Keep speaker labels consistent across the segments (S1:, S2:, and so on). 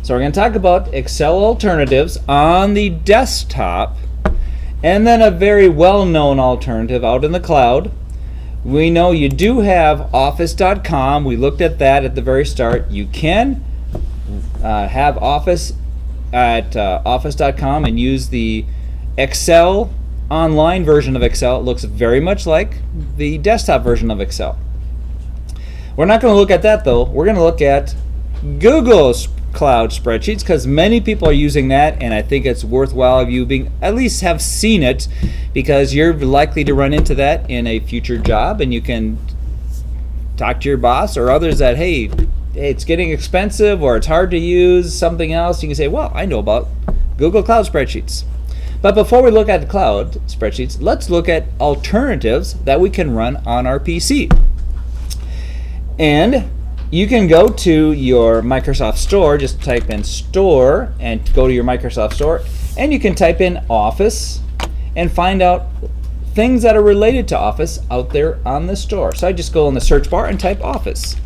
S1: So we're going to talk about Excel alternatives on the desktop, and then a very well-known alternative out in the cloud. We know you do have office.com. We looked at that at the very start. You can have Office at office.com and use the Excel online version of Excel. It looks very much like the desktop version of Excel. We're not going to look at that though. We're going to look at Google's cloud spreadsheets, because many people are using that, and I think it's worthwhile of you being at least have seen it, because you're likely to run into that in a future job, and you can talk to your boss or others that hey, it's getting expensive or it's hard to use something else. You can say, well, I know about Google Cloud Spreadsheets. But before we look at the cloud spreadsheets, let's look at alternatives that we can run on our PC. And you can go to your Microsoft Store, just type in Store and go to your Microsoft Store, and you can type in Office and find out things that are related to Office out there on the store. So I just go in the search bar and type Office.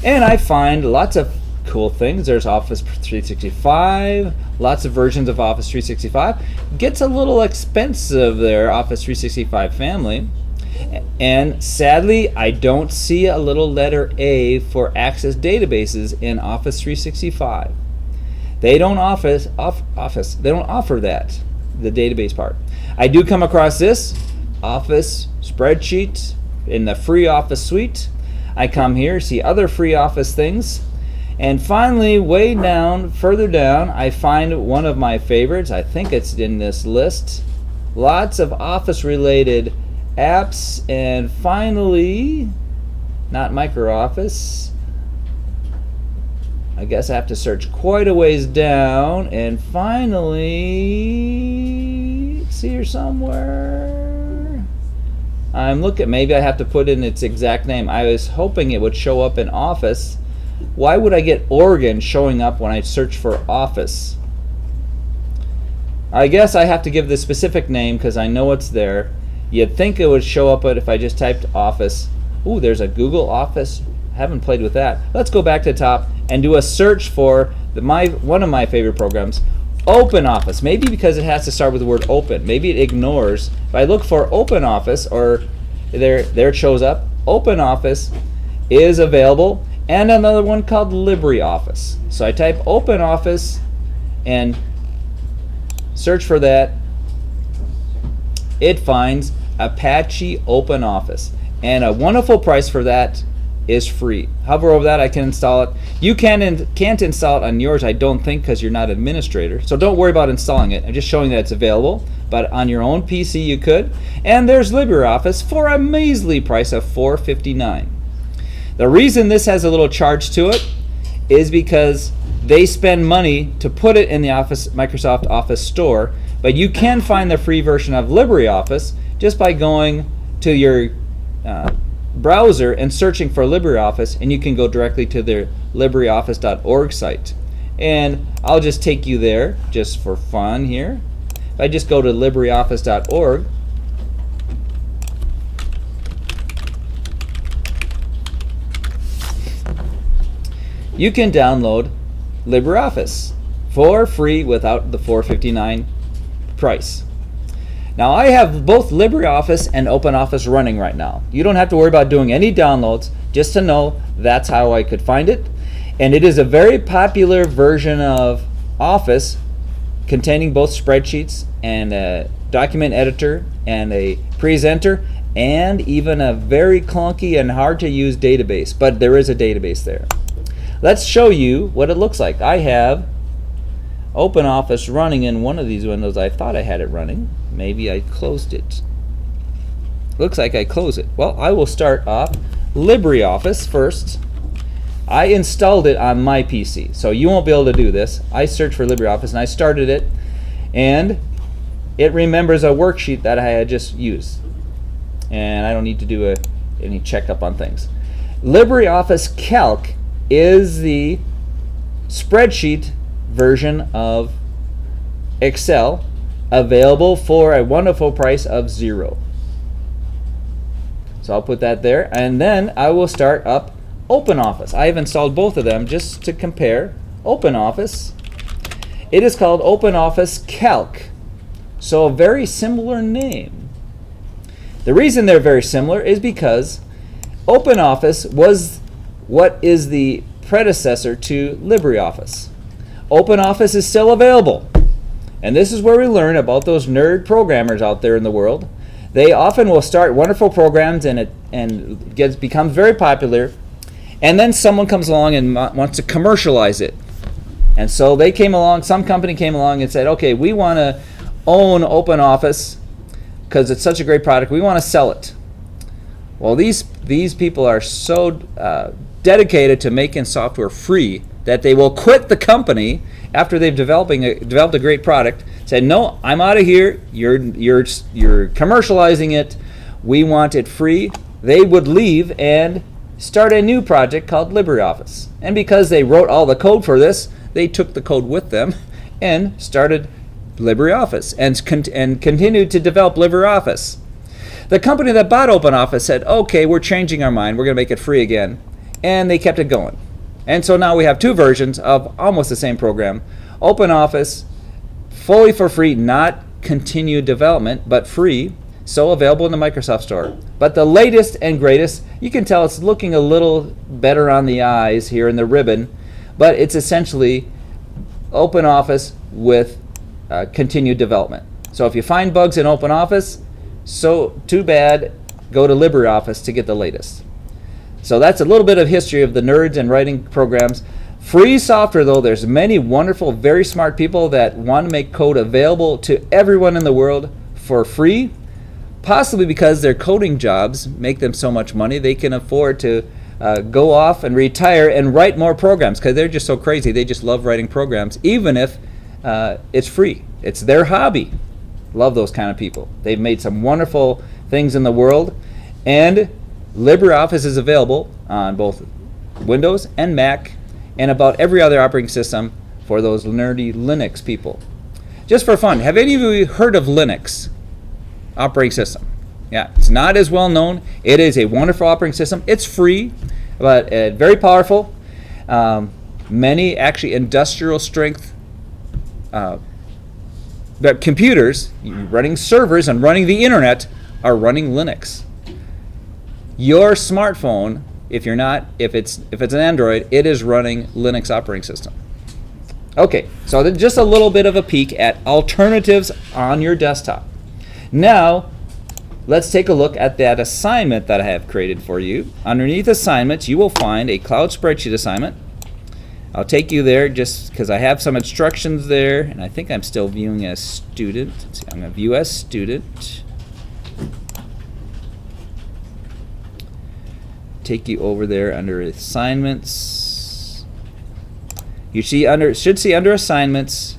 S1: And I find lots of cool things. There's Office 365, lots of versions of Office 365. Gets a little expensive there, Office 365 family. And sadly, I don't see a little letter A for Access databases in Office 365. They don't offer that, the database part. I do come across this Office spreadsheet in the free Office suite. I come here, see other free Office things, and finally, way down, further down, I find one of my favorites. I think it's in this list. Lots of Office related apps, and finally, not MicroOffice. I guess I have to search quite a ways down, and finally, it's here somewhere. I'm looking, maybe I have to put in its exact name. I was hoping it would show up in Office. Why would I get Oregon showing up when I search for Office? I guess I have to give the specific name because I know it's there. You'd think it would show up, but if I just typed Office, ooh, there's a Google Office. Haven't played with that. Let's go back to the top and do a search for one of my favorite programs, OpenOffice. Maybe because it has to start with the word open. Maybe it ignores. If I look for OpenOffice, or there it shows up. OpenOffice is available, and another one called LibreOffice. So I type OpenOffice and search for that. It finds Apache OpenOffice, and a wonderful price for that is free. Hover over that, I can install it. You can't install it on yours, I don't think, because you're not an administrator. So don't worry about installing it. I'm just showing that it's available, but on your own PC you could. And there's LibreOffice for a measly price of $4.59. The reason this has a little charge to it is because they spend money to put it in the Microsoft Office store, but you can find the free version of LibreOffice just by going to your browser and searching for LibreOffice, and you can go directly to their LibreOffice.org site. And I'll just take you there just for fun here. If I just go to LibreOffice.org, you can download LibreOffice for free without the $4.59 price. Now I have both LibreOffice and OpenOffice running right now. You don't have to worry about doing any downloads, just to know that's how I could find it. And it is a very popular version of Office containing both spreadsheets and a document editor and a presenter and even a very clunky and hard to use database, but there is a database there. Let's show you what it looks like. I have OpenOffice running in one of these windows. I thought I had it running. Maybe I closed it. Looks like I closed it. Well, I will start off LibreOffice first. I installed it on my PC, so you won't be able to do this. I searched for LibreOffice and I started it, and it remembers a worksheet that I had just used. And I don't need to do any checkup on things. LibreOffice Calc is the spreadsheet version of Excel, available for a wonderful price of $0. So I'll put that there, and then I will start up OpenOffice. I have installed both of them just to compare. OpenOffice, it is called OpenOffice Calc. So a very similar name. The reason they're very similar is because OpenOffice was what is the predecessor to LibreOffice. OpenOffice is still available. And this is where we learn about those nerd programmers out there in the world. They often will start wonderful programs and it becomes very popular, and then someone comes along and wants to commercialize it. And so they came along, some company came along and said, okay, we want to own OpenOffice because it's such a great product. We want to sell it. Well, these people are so dedicated to making software free that they will quit the company after they've developed a great product. Say, no, I'm out of here. You're commercializing it. We want it free. They would leave and start a new project called LibreOffice. And because they wrote all the code for this, they took the code with them and started LibreOffice and continued to develop LibreOffice. The company that bought OpenOffice said, okay, we're changing our mind. We're going to make it free again. And they kept it going. And so now we have two versions of almost the same program. OpenOffice, fully for free, not continued development, but free, so available in the Microsoft Store. But the latest and greatest, you can tell it's looking a little better on the eyes here in the ribbon, but it's essentially OpenOffice with continued development. So if you find bugs in OpenOffice, so too bad, go to LibreOffice to get the latest. So that's a little bit of history of the nerds and writing programs. Free software, though, there's many wonderful, very smart people that want to make code available to everyone in the world for free, possibly because their coding jobs make them so much money they can afford to go off and retire and write more programs because they're just so crazy. They just love writing programs, even if it's free. It's their hobby. Love those kind of people. They've made some wonderful things in the world, and LibreOffice is available on both Windows and Mac and about every other operating system for those nerdy Linux people. Just for fun, have any of you heard of Linux operating system? Yeah, it's not as well known. It is a wonderful operating system. It's free, but very powerful. Many actually industrial strength computers running servers and running the internet are running Linux. Your smartphone, if it's an Android, it is running Linux operating system. Okay, so just a little bit of a peek at alternatives on your desktop. Now, let's take a look at that assignment that I have created for you. Underneath assignments, you will find a cloud spreadsheet assignment. I'll take you there just because I have some instructions there, and I think I'm still viewing as student. Let's see, I'm going to view as student. Take you over there under assignments. You should see under assignments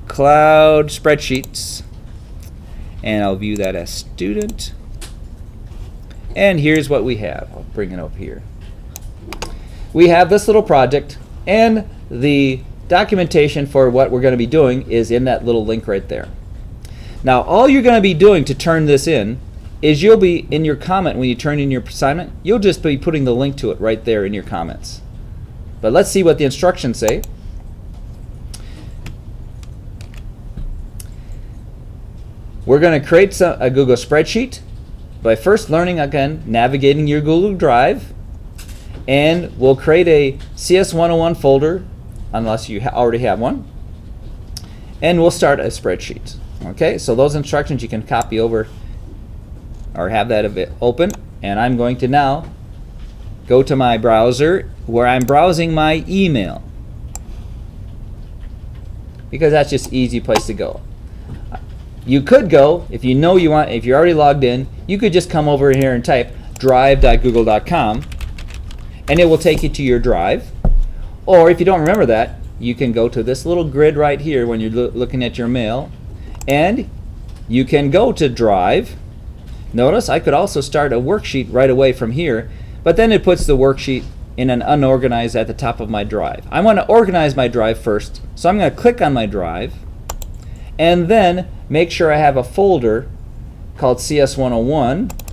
S1: cloud spreadsheets, and I'll view that as student. And here's what we have. I'll bring it up here. We have this little project, and the documentation for what we're going to be doing is in that little link right there. Now, all you're going to be doing to turn this in is you'll be in your comment when you turn in your assignment, you'll just be putting the link to it right there in your comments. But let's see what the instructions say. We're going to create a Google spreadsheet by first learning, again, navigating your Google Drive, and we'll create a cs101 folder unless you already have one, and we'll start a spreadsheet. Okay, so those instructions you can copy over or have that open, and I'm going to now go to my browser where I'm browsing my email because that's just an easy place to go. You could go, if you know you want, if you're already logged in, you could just come over here and type drive.google.com and it will take you to your drive. Or if you don't remember that, you can go to this little grid right here when you're looking at your mail, and you can go to drive. Notice I could also start a worksheet right away from here, but then it puts the worksheet in an unorganized at the top of my drive. I want to organize my drive first, so I'm going to click on my drive and then make sure I have a folder called cs101.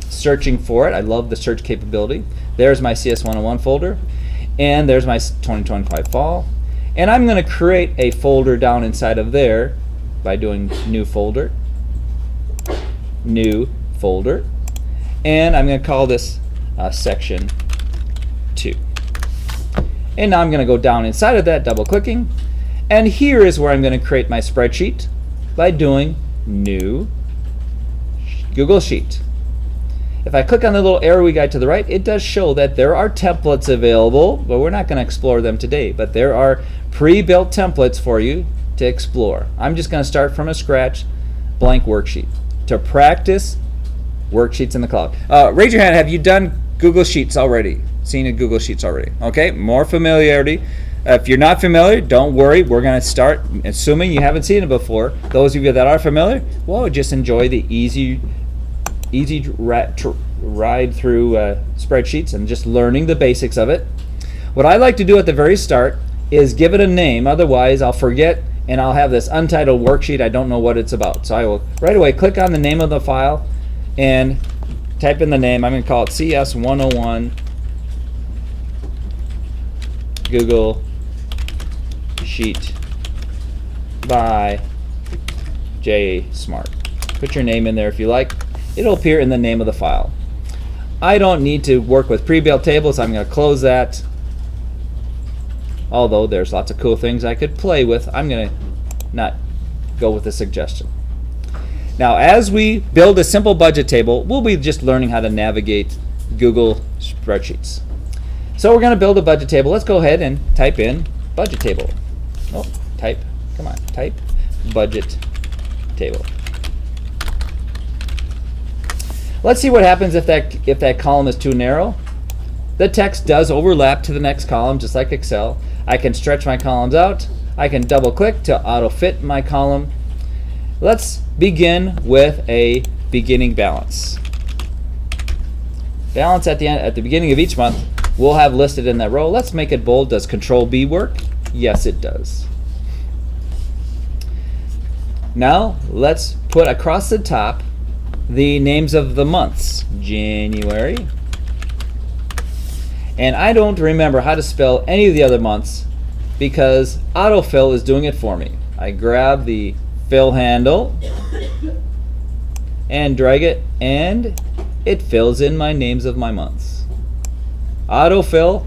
S1: Searching for it. I love the search capability. There's my cs101 folder, and there's my 2025 fall. And I'm going to create a folder down inside of there by doing new folder, and I'm going to call this section 2. And now I'm going to go down inside of that, double clicking, and here is where I'm going to create my spreadsheet by doing new Google Sheet. If I click on the little arrowy guide to the right, it does show that there are templates available, but we're not going to explore them today. But there are pre-built templates for you to explore. I'm just going to start from a scratch blank worksheet to practice worksheets in the cloud. Raise your hand. Have you done Google Sheets already? Seen a Google Sheets already? Okay, more familiarity. If you're not familiar, don't worry. We're going to start, assuming you haven't seen it before. Those of you that are familiar, well, just enjoy the easy ride through spreadsheets and just learning the basics of it. What I like to do at the very start is give it a name. Otherwise, I'll forget and I'll have this untitled worksheet. I don't know what it's about. So I will right away click on the name of the file and type in the name. I'm going to call it cs101 Google Sheet by J Smart. Put your name in there if you like. It'll appear in the name of the file. I don't need to work with pre-built tables. I'm going to close that. Although there's lots of cool things I could play with, I'm going to not go with the suggestion. Now, as we build a simple budget table, we'll be just learning how to navigate Google spreadsheets. So we're going to build a budget table. Let's go ahead and type in budget table. Oh, type budget table. Let's see what happens if that column is too narrow. The text does overlap to the next column, just like Excel. I can stretch my columns out. I can double click to auto fit my column. Let's begin with a beginning balance. Balance at the beginning of each month we'll have listed in that row. Let's make it bold. Does Control B work? Yes, it does. Now let's put across the top the names of the months. January. And I don't remember how to spell any of the other months because autofill is doing it for me. I grab the fill handle and drag it, and it fills in my names of my months. Autofill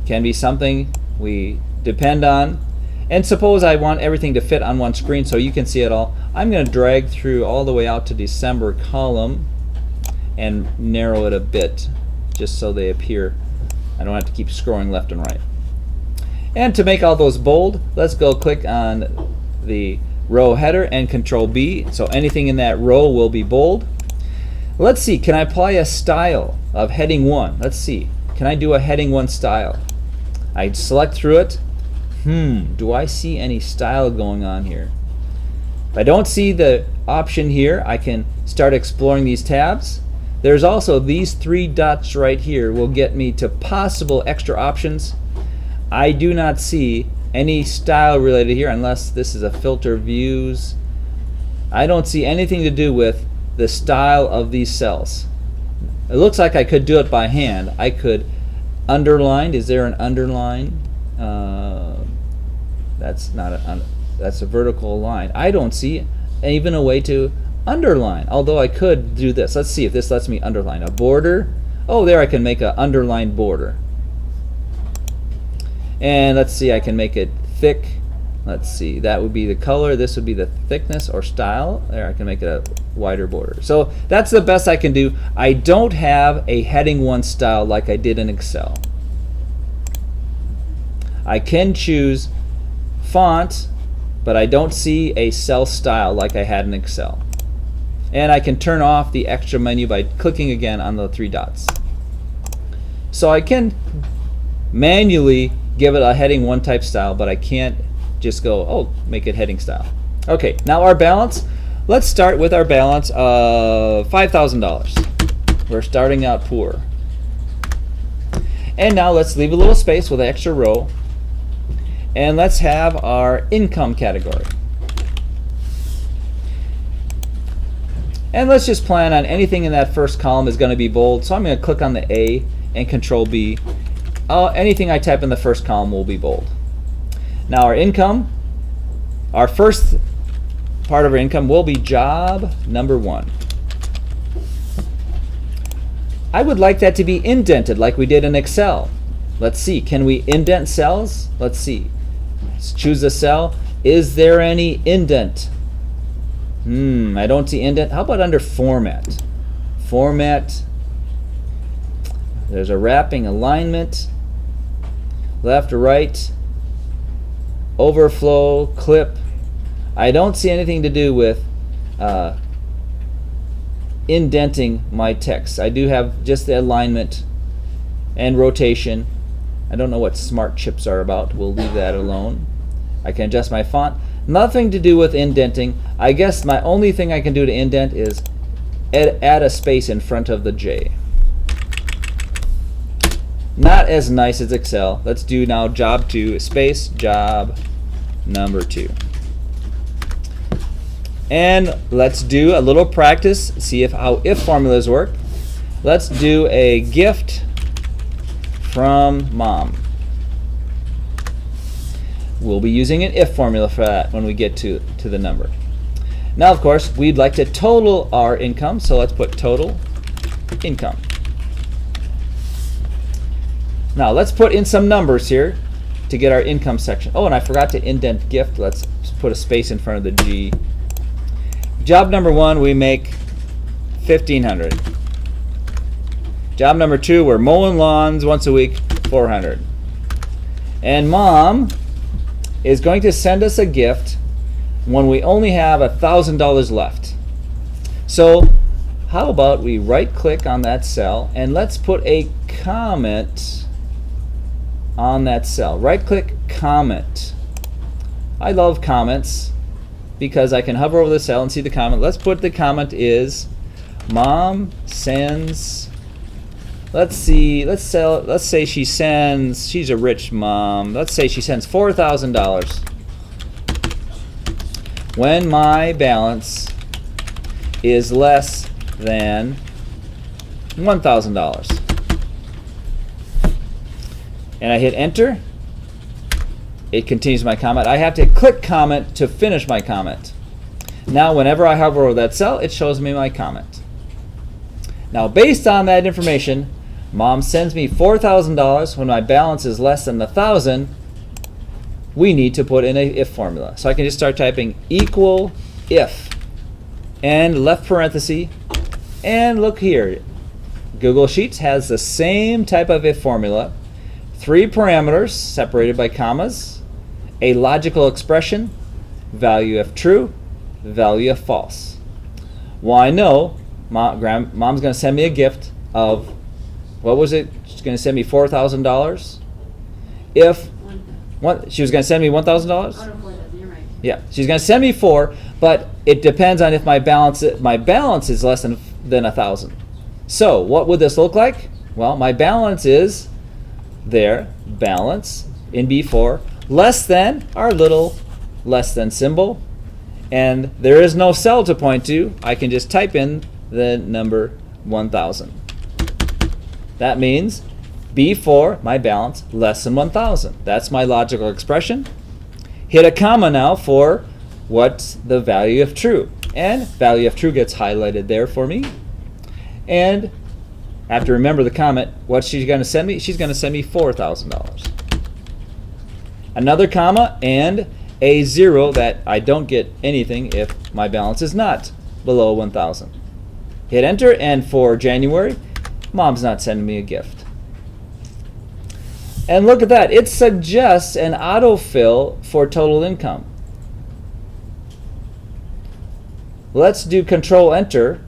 S1: can be something we depend on. And suppose I want everything to fit on one screen so you can see it all. I'm going to drag through all the way out to December column and narrow it a bit just so they appear. I don't have to keep scrolling left and right. And to make all those bold, let's go click on the row header and Control B, so anything in that row will be bold. Let's see, can I apply a style of heading 1? Let's see, can I do a heading 1 style? I select through it. Do I see any style going on here? If I don't see the option here, I can start exploring these tabs. There's also these 3 dots right here will get me to possible extra options. I do not see any style related here unless this is a filter views. I don't see anything to do with the style of these cells. It looks like I could do it by hand. I could underline. Is there an underline? That's not that's a vertical line. I don't see even a way to underline, although I could do this. Let's see if this lets me underline a border. Oh, there I can make an underlined border. And let's see, I can make it thick. Let's see, that would be the color. This would be the thickness or style. There, I can make it a wider border. So that's the best I can do. I don't have a heading 1 style like I did in Excel. I can choose font, but I don't see a cell style like I had in Excel. And I can turn off the extra menu by clicking again on the 3 dots. So I can manually give it a heading 1 type style, but I can't just go, oh, make it heading style. Okay, now our balance. Let's start with our balance of $5,000. We're starting out poor. And now let's leave a little space with an extra row. And let's have our income category. And let's just plan on anything in that first column is going to be bold. So I'm going to click on the A and Control B. Anything I type in the first column will be bold. Now our income, our first part of our income will be job number 1. I would like that to be indented like we did in Excel. Let's see, can we indent cells? Let's see. Let's choose a cell. Is there any indent? I don't see indent. How about under format? Format. There's a wrapping alignment. Left or right. Overflow, clip. I don't see anything to do with indenting my text. I do have just the alignment and rotation. I don't know what smart chips are about. We'll leave that alone. I can adjust my font. Nothing to do with indenting. I guess my only thing I can do to indent is add a space in front of the J. Not as nice as Excel. Let's do now job 2, space, job number 2. And let's do a little practice, see how if formulas work. Let's do a gift from mom. We'll be using an if formula for that when we get to the number. Now, of course, we'd like to total our income, so let's put total income. Now, let's put in some numbers here to get our income section. Oh, and I forgot to indent gift. Let's put a space in front of the G. Job number 1, we make $1,500. Job number 2, we're mowing lawns once a week, $400. And mom is going to send us a gift when we only have $1,000 left. So how about we right click on that cell and let's put a comment on that cell. Right click, comment. I love comments because I can hover over the cell and see the comment. Let's put the comment is mom sends, let's say she sends, she's a rich mom, let's say she sends $4,000 when my balance is less than $1,000. And I hit enter. It continues my comment. I have to click comment to finish my comment. Now whenever I hover over that cell, it shows me my comment. Now based on that information, mom sends me $4,000 when my balance is less than $1,000. We need to put in a if formula. So I can just start typing equal if and left parenthesis, and look here. Google Sheets has the same type of if formula. 3 parameters separated by commas, a logical expression, value if true, value if false. Well, I know mom's going to send me a gift of, what was it? She's going to send me $4,000. If she was going to send me $1,000?
S2: You're right.
S1: Yeah, she's going to send me 4, but it depends on if my balance is less than 1,000. So what would this look like? Well, my balance is there, balance in B4, less than our little less than symbol, and there is no cell to point to. I can just type in the number 1,000. That means B4, my balance, less than 1,000. That's my logical expression. Hit a comma now for what's the value of true. And value of true gets highlighted there for me. And I have to remember the comment. What's she going to send me? She's going to send me $4,000. Another comma and a 0 that I don't get anything if my balance is not below 1,000. Hit enter, and for January, mom's not sending me a gift. And look at that. It suggests an autofill for total income. Let's do Control Enter.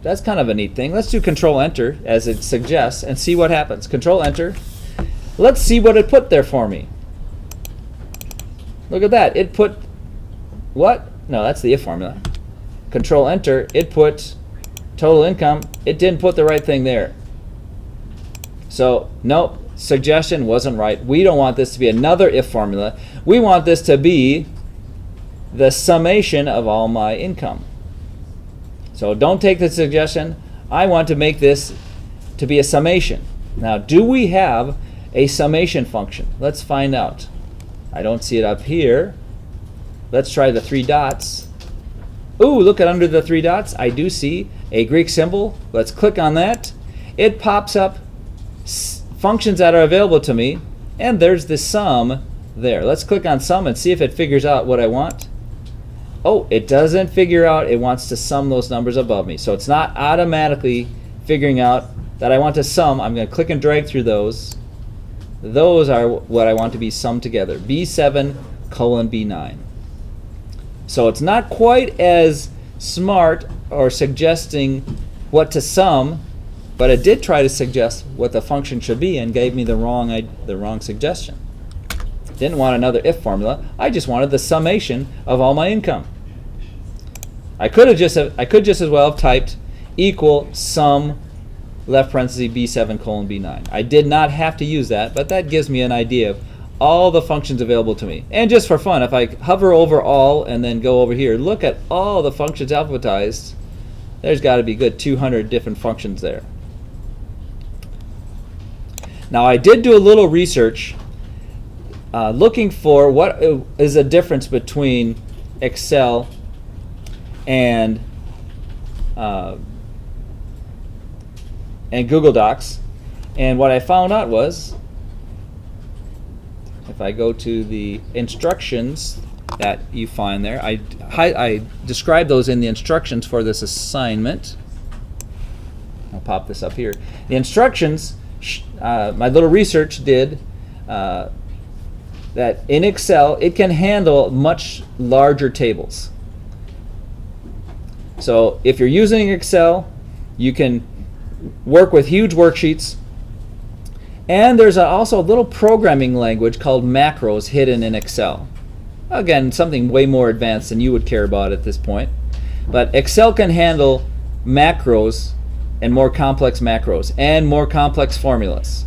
S1: That's kind of a neat thing. Let's do Control Enter as it suggests and see what happens. Control Enter. Let's see what it put there for me. Look at that. It put what? No, that's the if formula. Control Enter. It put total income. It didn't put the right thing there. So, nope. Suggestion wasn't right. We don't want this to be another if formula. We want this to be the summation of all my income. So don't take the suggestion. I want to make this to be a summation. Now, do we have a summation function? Let's find out. I don't see it up here. Let's try the 3 dots. Ooh, look at under the 3 dots. I do see a Greek symbol. Let's click on that. It pops up functions that are available to me, and there's the sum there. Let's click on sum and see if it figures out what I want. Oh, it doesn't figure out. It wants to sum those numbers above me. So it's not automatically figuring out that I want to sum. I'm going to click and drag through those. Those are what I want to be summed together. B7 colon B9. So it's not quite as smart or suggesting what to sum, but it did try to suggest what the function should be and gave me the wrong suggestion. Didn't want another if formula. I just wanted the summation of all my income. I could just as well have typed equal sum left parenthesis B7 colon B9. I did not have to use that, but that gives me an idea of all the functions available to me. And just for fun, if I hover over all and then go over here, look at all the functions alphabetized. There's got to be good 200 different functions there. Now, I did do a little research looking for what is the difference between Excel and Google Docs, and what I found out was, if I go to the instructions that you find there, I describe those in the instructions for this assignment. I'll pop this up here. The instructions, my little research did that in Excel it can handle much larger tables. So if you're using Excel, you can work with huge worksheets, and there's also a little programming language called macros hidden in Excel. Again, something way more advanced than you would care about at this point, but Excel can handle macros and more complex macros and more complex formulas.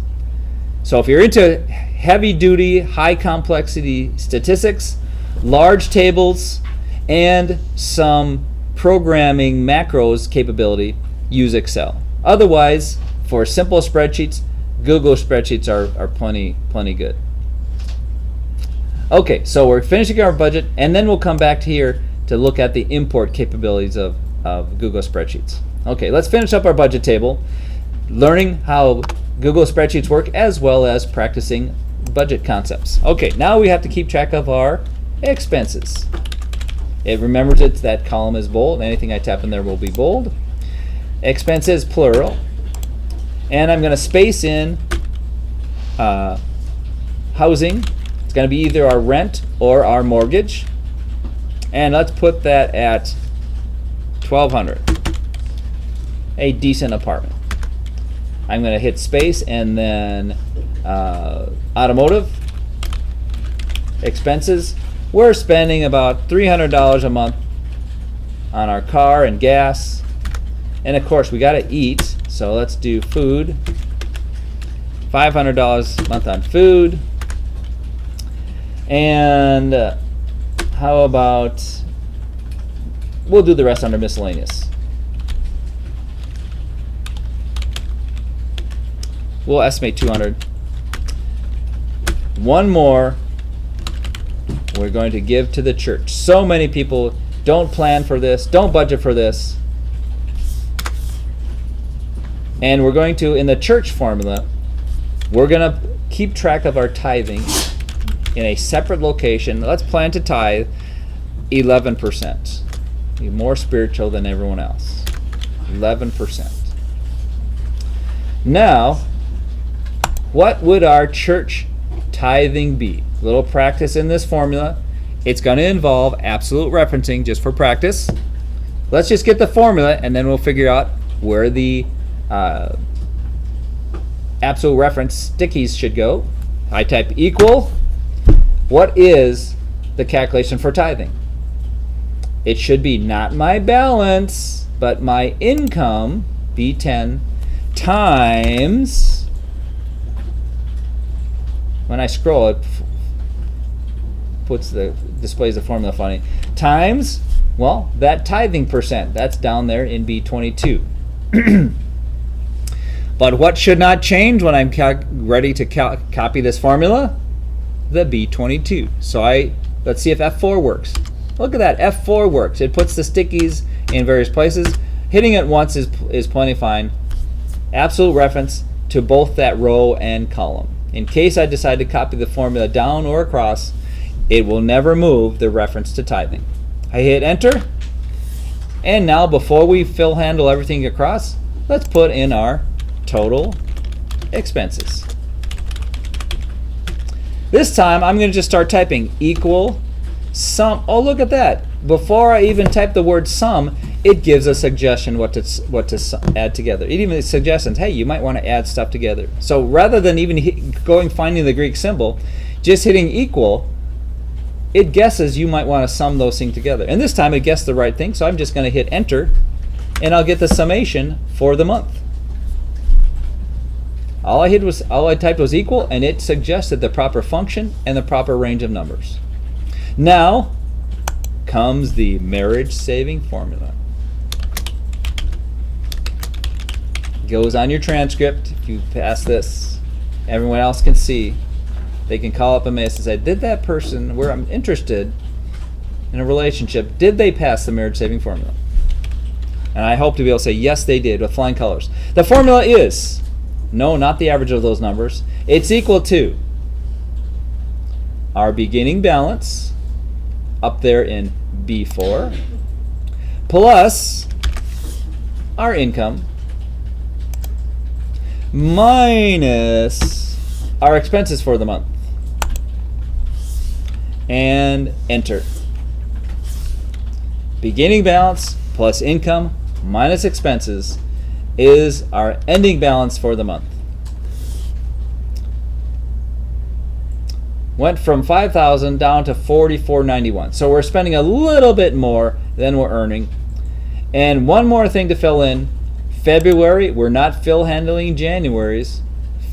S1: So if you're into heavy duty, high complexity statistics, large tables, and some programming macros capability, use Excel. Otherwise, for simple spreadsheets, Google spreadsheets are plenty good. Okay, so we're finishing our budget, and then we'll come back to here to look at the import capabilities of Google spreadsheets. Okay, let's finish up our budget table, learning how Google spreadsheets work as well as practicing budget concepts. Okay, now we have to keep track of our expenses. It remembers that column is bold. Anything I tap in there will be bold. Expenses, plural. And I'm going to space in housing. It's going to be either our rent or our mortgage. And let's put that at $1,200. A decent apartment. I'm going to hit space and then automotive expenses. We're spending about $300 a month on our car and gas. And of course, we got to eat. So let's do food. $500 a month on food. And how about, we'll do the rest under miscellaneous. We'll estimate 200. One more we're going to give to the church. So many people don't plan for this, don't budget for this. And we're going to, in the church formula, we're going to keep track of our tithing in a separate location. Let's plan to tithe 11%. Be more spiritual than everyone else. 11%. Now, what would our church tithing be? A little practice in this formula. It's going to involve absolute referencing just for practice. Let's just get the formula and then we'll figure out where the absolute reference stickies should go. I type equal. What is the calculation for tithing? It should be not my balance, but my income, B10, times, when I scroll it displays the formula funny, times Well, that tithing percent, that's down there in B22. But what should not change when I'm ready to copy this formula? The B22. So let's see if F4 works. Look at that, F4 works. It puts the stickies in various places. Hitting it once is plenty fine. Absolute reference to both that row and column. In case I decide to copy the formula down or across, it will never move the reference to tithing. I hit enter, and now before we fill handle everything across, let's put in our total expenses. This time I'm going to just start typing equal sum. Oh, look at that. Before I even type the word sum, it gives a suggestion what to add together. It even suggests, hey, you might want to add stuff together. So rather than even finding the Greek symbol, just hitting equal, it guesses you might want to sum those things together. And this time it guessed the right thing, so I'm just going to hit enter, and I'll get the summation for the month. All I typed was equal, and it suggested the proper function and the proper range of numbers. Now comes the marriage saving formula. Goes on your transcript. If you pass this, everyone else can see. They can call up a miss and say, did that person where I'm interested in a relationship, did they pass the marriage saving formula? And I hope to be able to say, yes, they did, with flying colors. The formula is, no, not the average of those numbers. It's equal to our beginning balance, up there in B4, plus our income, minus our expenses for the month. And enter. Beginning balance plus income minus expenses is our ending balance for the month. Went from $5,000 down to $4,491. So we're spending a little bit more than we're earning. And one more thing to fill in. February, we're not fill handling January's.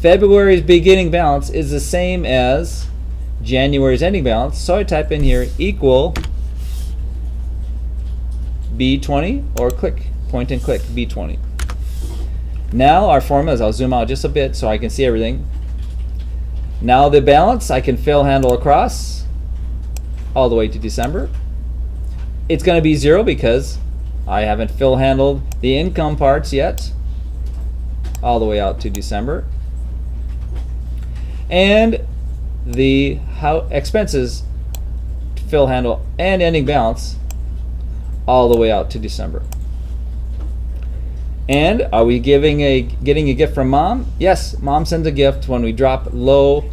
S1: February's beginning balance is the same as January's ending balance, so I type in here equal B20, or click, point and click, B20. Now our formulas, I'll zoom out just a bit so I can see everything. Now the balance, I can fill handle across all the way to December. It's going to be 0 because I haven't fill handled the income parts yet, all the way out to December. And the expenses fill handle and ending balance all the way out to December. And are we getting a gift from mom? Yes, mom sends a gift when we drop low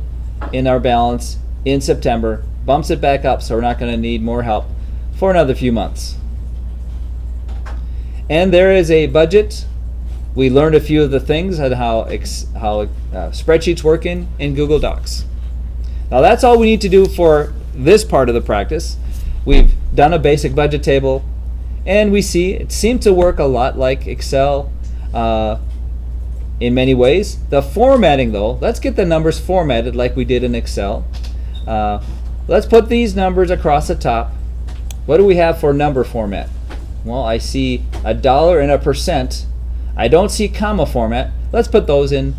S1: in our balance in September, bumps it back up, so we're not going to need more help for another few months. And there is a budget. We learned a few of the things on how spreadsheets work in Google Docs. Now that's all we need to do for this part of the practice. We've done a basic budget table, and we see it seems to work a lot like Excel in many ways. The formatting though, let's get the numbers formatted like we did in Excel. Let's put these numbers across the top. What do we have for number format? Well, I see a dollar and a percent. I don't see comma format. Let's put those in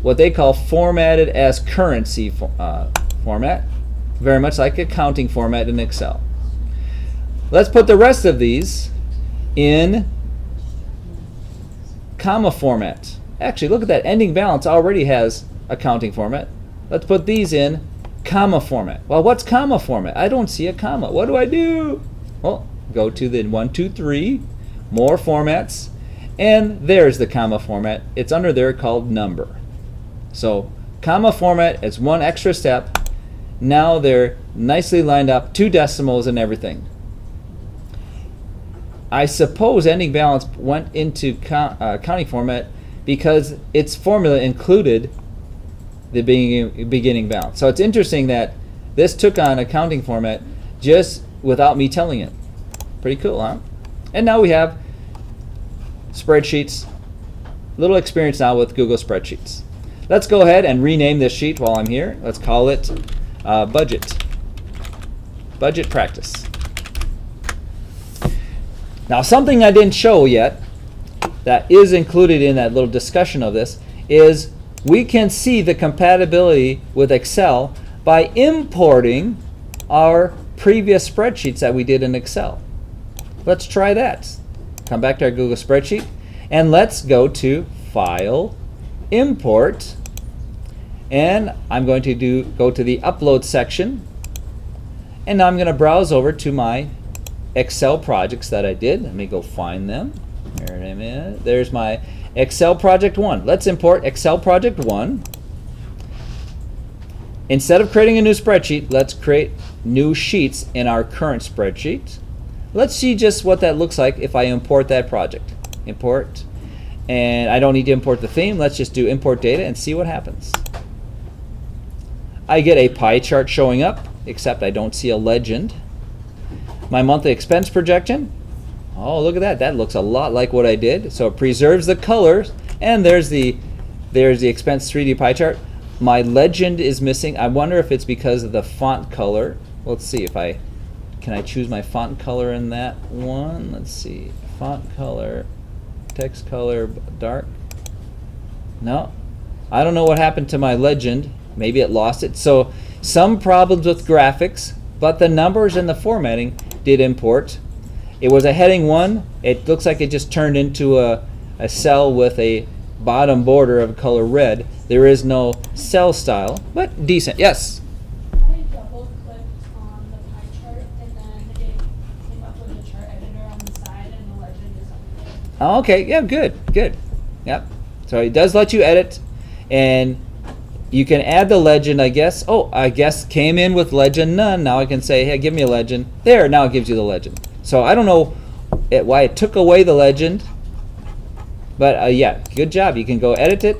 S1: what they call formatted as currency format, very much like accounting format in Excel. Let's put the rest of these in comma format. Actually, look at that, ending balance already has accounting format. Let's put these in comma format. Well, what's comma format? I don't see a comma. What do I do? Well, go to the 1, 2, 3, more formats, and there's the comma format. It's under there called number. So comma format is one extra step. Now they're nicely lined up, 2 decimals and everything. I suppose ending balance went into accounting format because its formula included the beginning balance. So it's interesting that this took on accounting format just without me telling it. Pretty cool, huh? And now we have spreadsheets. Little experience now with Google Spreadsheets. Let's go ahead and rename this sheet while I'm here. Let's call it budget practice. Now, something I didn't show yet that is included in that little discussion of this is we can see the compatibility with Excel by importing our previous spreadsheets that we did in Excel. Let's try that. Come back to our Google spreadsheet and let's go to File, Import, and I'm going to go to the Upload section, and now I'm going to browse over to my Excel projects that I did. Let me go find them. There it is. There's my Excel Project 1. Let's import Excel Project 1. Instead of creating a new spreadsheet, let's create new sheets in our current spreadsheet. Let's see just what that looks like if I import that project. Import. And I don't need to import the theme. Let's just do import data and see what happens. I get a pie chart showing up, except I don't see a legend. My monthly expense projection. Oh, look at that. That looks a lot like what I did. So it preserves the colors, and there's the expense 3D pie chart. My legend is missing. I wonder if it's because of the font color. Let's see if can I choose my font color in that one? Let's see. Font color, text color, dark. No. I don't know what happened to my legend. Maybe it lost it. So some problems with graphics, but the numbers and the formatting did import. It was a heading 1. It looks like it just turned into a cell with a bottom border of color red. There is no cell style, but decent. Yes?
S2: I double-clicked on the pie chart, and then it came up with a chart editor on the side, and the legend is up there.
S1: Okay, yeah, good. Yep. So it does let you edit, and you can add the legend, I guess. Oh, I guess came in with legend none. Now I can say, hey, give me a legend. There, now it gives you the legend. So I don't know why it took away the legend, but yeah, good job. You can go edit it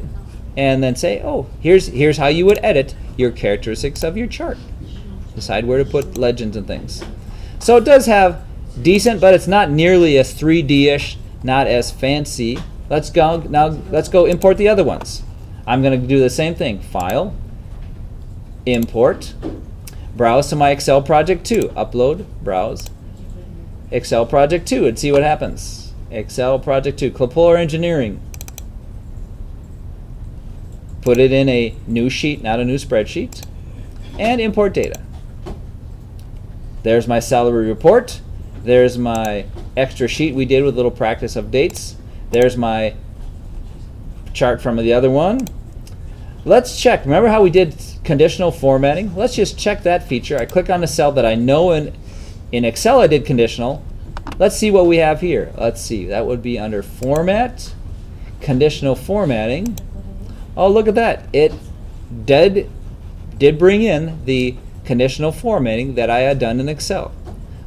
S1: and then say, oh, here's how you would edit your characteristics of your chart. Decide where to put legends and things. So it does have decent, but it's not nearly as 3D-ish, not as fancy. Let's go import the other ones. I'm going to do the same thing. File, Import, browse to my Excel Project 2. Upload, browse, Excel Project 2, and see what happens. Excel Project 2, Clipper Engineering. Put it in a new sheet, not a new spreadsheet, and import data. There's my salary report. There's my extra sheet we did with a little practice of dates. There's my chart from the other one. Let's check. Remember how we did conditional formatting? Let's just check that feature. I click on the cell that I know in Excel I did conditional. Let's see what we have here. Let's see. That would be under Format, Conditional Formatting. Oh, look at that. It did bring in the conditional formatting that I had done in Excel.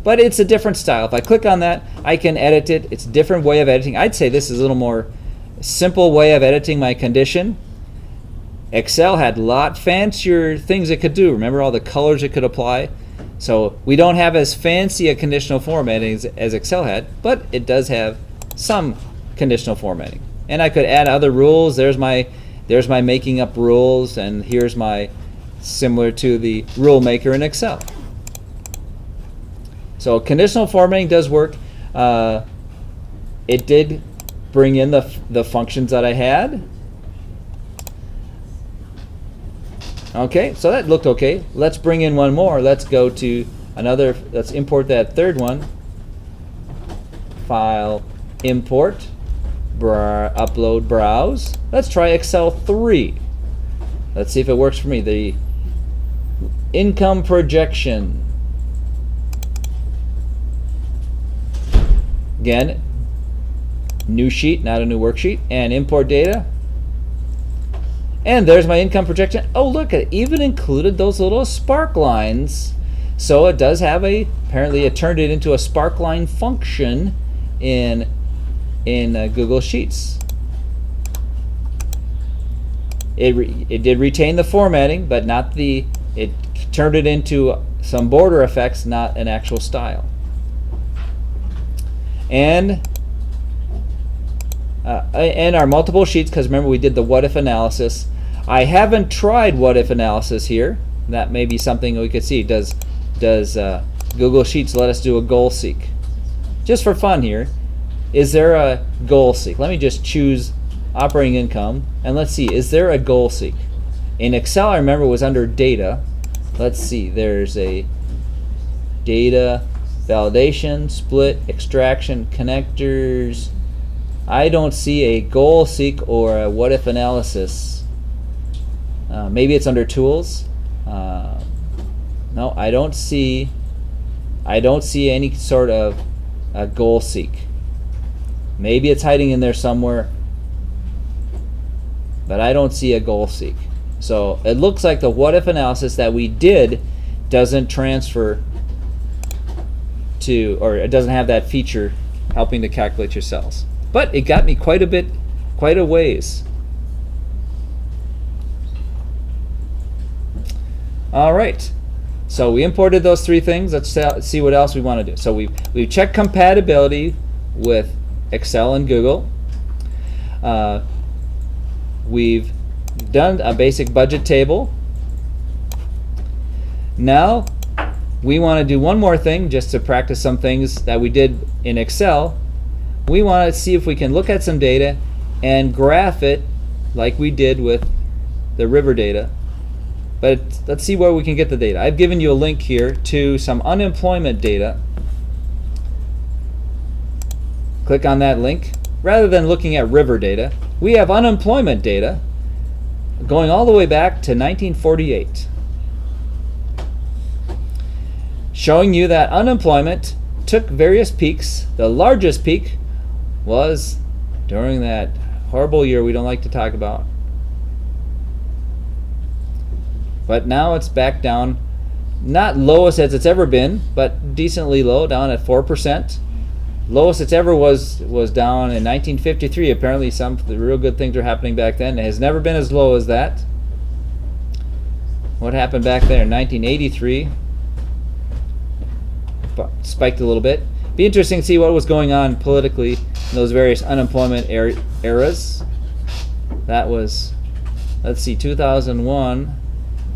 S1: But it's a different style. If I click on that, I can edit it. It's a different way of editing. I'd say this is a little more simple way of editing my condition. Excel had a lot fancier things it could do. Remember all the colors it could apply? So we don't have as fancy a conditional formatting as Excel had, but it does have some conditional formatting. And I could add other rules. There's my making up rules, and here's my similar to the rule maker in Excel. So conditional formatting does work. It did bring in the functions that I had. Okay, so that looked okay. Let's bring in one more. Let's go to another. Let's import that third one. File, Import, Upload, Browse. Let's try Excel 3. Let's see if it works for me. The income projection. Again, new sheet, not a new worksheet, and import data. And there's my income projection. Oh, look, it even included those little spark lines. So it does have apparently it turned it into a spark line function in Google Sheets. It did retain the formatting, but not it turned it into some border effects, not an actual style. And our multiple sheets, because remember we did the what if analysis. I haven't tried what if analysis here. That may be something we could see. Does Google Sheets let us do a goal seek? just for fun here, is there a goal seek? Let me just choose operating income, and let's see, is there a goal seek? In Excel, I remember it was under data. Let's see, there's a data, validation, split, extraction, connectors. I don't see a goal seek or a what if analysis. Maybe it's under tools. No, I don't see any sort of a goal seek. Maybe it's hiding in there somewhere, but I don't see a goal seek. So it looks like the what if analysis that we did doesn't transfer to, or it doesn't have that feature helping to calculate your cells. But it got me quite a ways. All right. So we imported those three things. Let's see what else we want to do. So we've checked compatibility with Excel and Google. We've done a basic budget table. Now we want to do one more thing just to practice some things that we did in Excel. We want to see if we can look at some data and graph it like we did with the river data. But let's see where we can get the data. I've given you a link here to some unemployment data. Click on that link. Rather than looking at river data, we have unemployment data going all the way back to 1948, showing you that unemployment took various peaks. The largest peak was during that horrible year we don't like to talk about. But now it's back down, not lowest as it's ever been, but decently low, down at 4%. Lowest it's ever was down in 1953. Apparently some real good things are happening back then. It has never been as low as that. What happened back there in 1983? Spiked a little bit. Be interesting to see what was going on politically in those various unemployment eras. That was, let's see, 2001.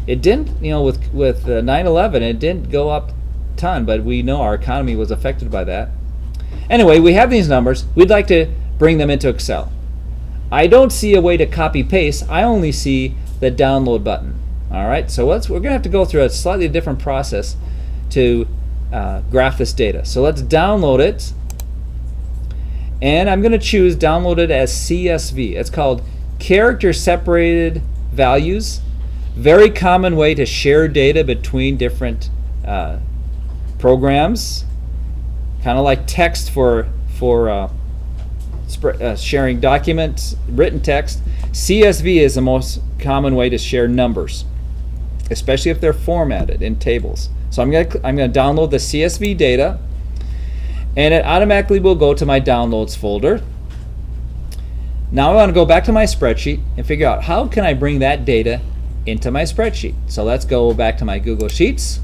S1: It didn't, with 9/11, it didn't go up a ton, but we know our economy was affected by that. Anyway, we have these numbers. We'd like to bring them into Excel. I don't see a way to copy paste. I only see the download button. All right, so we're going to have to go through a slightly different process to graph this data. So let's download it, and I'm going to choose download it as CSV. It's called character separated values. Very common way to share data between different programs, kind of like text for sharing documents, written text. CSV is the most common way to share numbers, especially if they're formatted in tables. So I'm going to download the CSV data, and it automatically will go to my downloads folder. Now I want to go back to my spreadsheet and figure out how can I bring that data into my spreadsheet. So let's go back to my Google Sheets,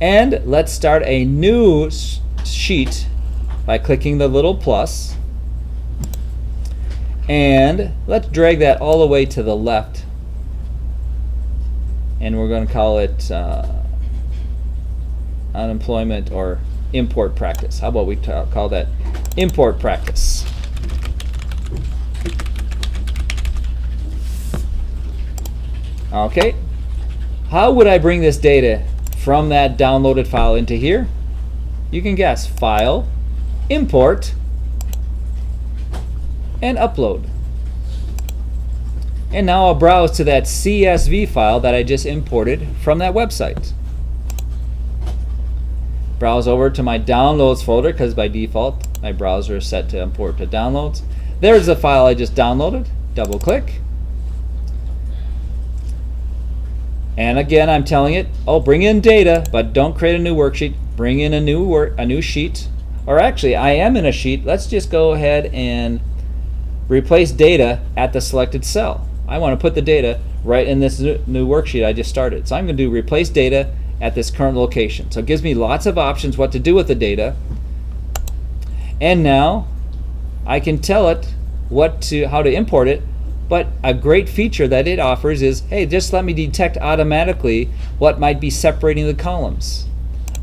S1: and let's start a new sheet by clicking the little plus, and let's drag that all the way to the left, and we're going to call it unemployment or import practice. How about we call that import practice? Okay, how would I bring this data from that downloaded file into here? You can guess. File, import, and upload. And now I'll browse to that CSV file that I just imported from that website. Browse over to my downloads folder, because by default my browser is set to import to downloads. There's the file I just downloaded. Double click. And again, I'm telling it, bring in data, but don't create a new worksheet. Bring in a new sheet. Or actually, I am in a sheet. Let's just go ahead and replace data at the selected cell. I want to put the data right in this new worksheet I just started. So I'm going to do replace data at this current location. So it gives me lots of options what to do with the data. And now I can tell it how to import it. But a great feature that it offers is, hey, just let me detect automatically what might be separating the columns.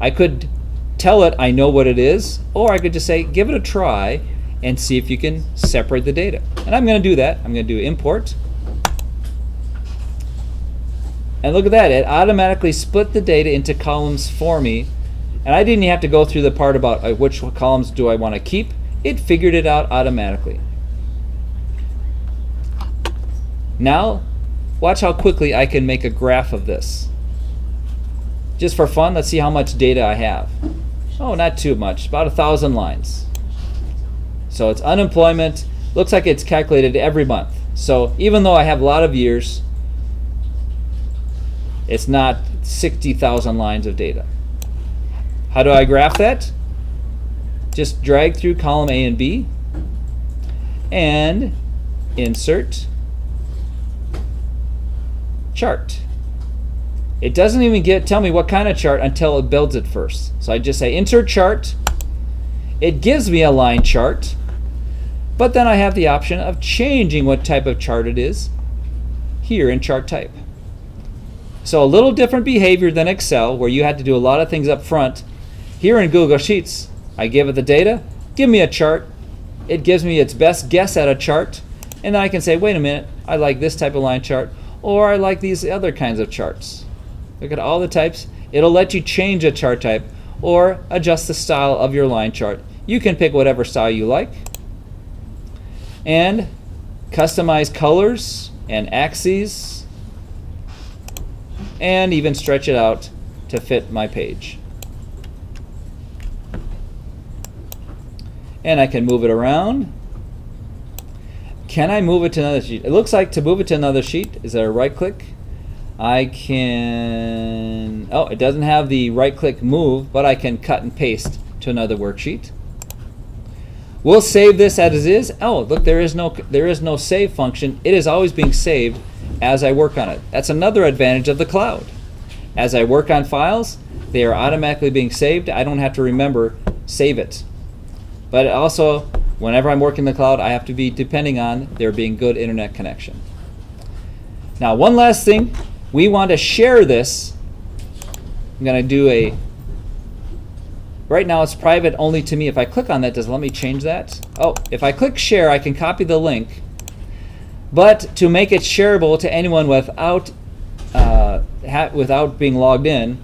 S1: I could tell it I know what it is, or I could just say give it a try and see if you can separate the data. And I'm going to do that. I'm going to do import. And look at that, it automatically split the data into columns for me. And I didn't have to go through the part about which columns do I want to keep. It figured it out automatically. Now, watch how quickly I can make a graph of this. Just for fun, let's see how much data I have. Oh, not too much, about 1,000 lines. So it's unemployment, looks like it's calculated every month. So even though I have a lot of years, it's not 60,000 lines of data. How do I graph that? Just drag through column A and B and insert chart. It doesn't even tell me what kind of chart until it builds it first. So I just say insert chart. It gives me a line chart, but then I have the option of changing what type of chart it is here in chart type. So a little different behavior than Excel, where you had to do a lot of things up front. Here in Google Sheets, I give it the data, give me a chart. It gives me its best guess at a chart, and then I can say, wait a minute, I like this type of line chart, or I like these other kinds of charts. Look at all the types. It'll let you change a chart type or adjust the style of your line chart. You can pick whatever style you like. And customize colors and axes, and even stretch it out to fit my page. And I can move it around. Can I move it to another sheet? It looks like to move it to another sheet, is there a right click? I can, oh, it doesn't have the right click move, but I can cut and paste to another worksheet. We'll save this as it is. Oh, look, there is no save function. It is always being saved as I work on it. That's another advantage of the cloud. As I work on files, they are automatically being saved. I don't have to remember save it. But also, whenever I'm working in the cloud, I have to be depending on there being good internet connection. Now, one last thing. We want to share this. I'm going to do right now it's private only to me. If I click on that, does it let me change that? Oh, if I click share, I can copy the link. But to make it shareable to anyone without being logged in,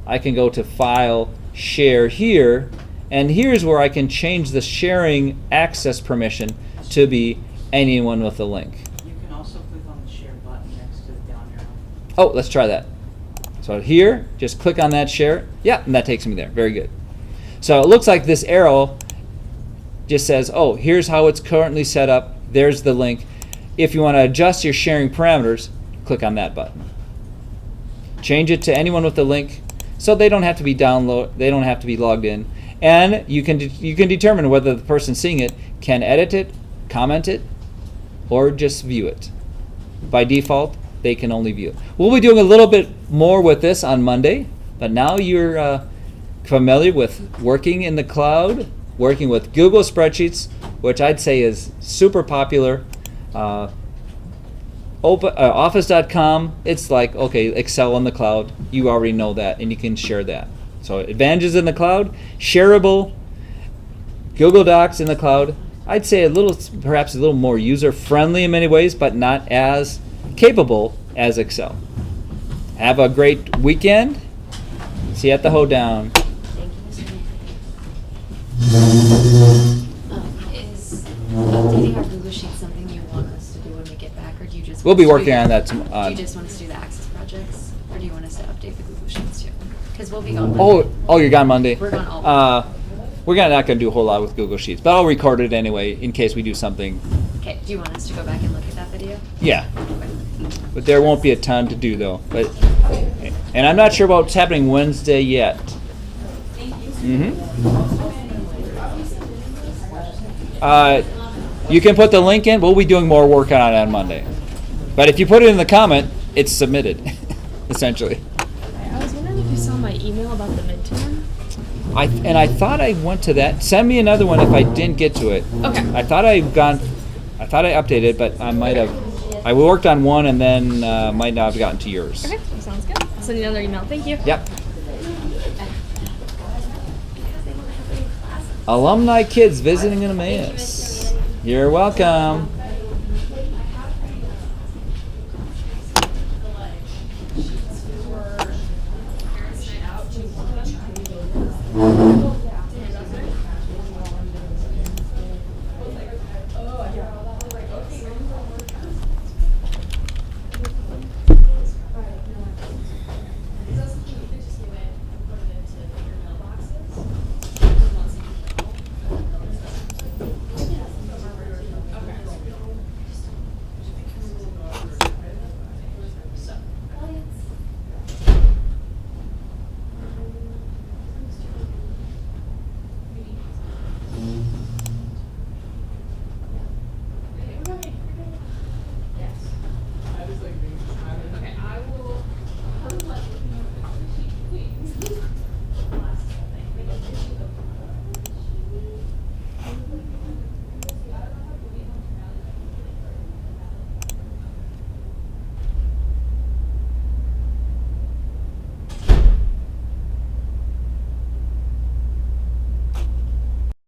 S1: I can go to File, Share here, and here's where I can change the sharing access permission to be anyone with a link.
S3: You can also click on the share button next to the down arrow.
S1: Oh, let's try that. So here, just click on that share. Yeah, and that takes me there. Very good. So it looks like this arrow just says, oh, here's how it's currently set up. There's the link. If you want to adjust your sharing parameters, click on that button. Change it to anyone with the link, so they don't have to be they don't have to be logged in. And you can determine whether the person seeing it can edit it, comment it, or just view it. By default, they can only view it. We'll be doing a little bit more with this on Monday, but now you're familiar with working in the cloud, working with Google Spreadsheets, which I'd say is super popular. Office.com, it's like, okay, Excel in the cloud. You already know that, and you can share that. So advantages in the cloud, shareable, Google Docs in the cloud. I'd say perhaps a little more user-friendly in many ways, but not as capable as Excel. Have a great weekend. See you at the hoedown.
S4: Is updating our Google Sheets something you want us to do when we get back, or do you just
S1: We'll be working on that.
S4: do you just want us to do the Access projects, or do you want us to update the Google Sheets too? Because we'll be gone Monday.
S1: Oh, you're gone Monday.
S4: We're gone all week.
S1: We're not going to do a whole lot with Google Sheets, but I'll record it anyway in case we do something.
S4: Okay, do you want us to go back and look at that video?
S1: Yeah,
S4: Okay.
S1: but there won't be a ton to do though. And I'm not sure about what's happening Wednesday yet. You can put the link in. We'll be doing more work on it on Monday. But if you put it in the comment, it's submitted, essentially.
S2: I was wondering if you saw my email about the midterm.
S1: I thought I went to that. Send me another one if I didn't get to it.
S2: Okay.
S1: I thought I updated it, but I might have. I worked on one and then might not have gotten to yours.
S2: Okay, sounds good. I'll send you another email. Thank you.
S1: Yep. Alumni kids visiting in
S5: Thank you,
S1: Emmaus.
S5: Mr. Manning.
S1: You're welcome.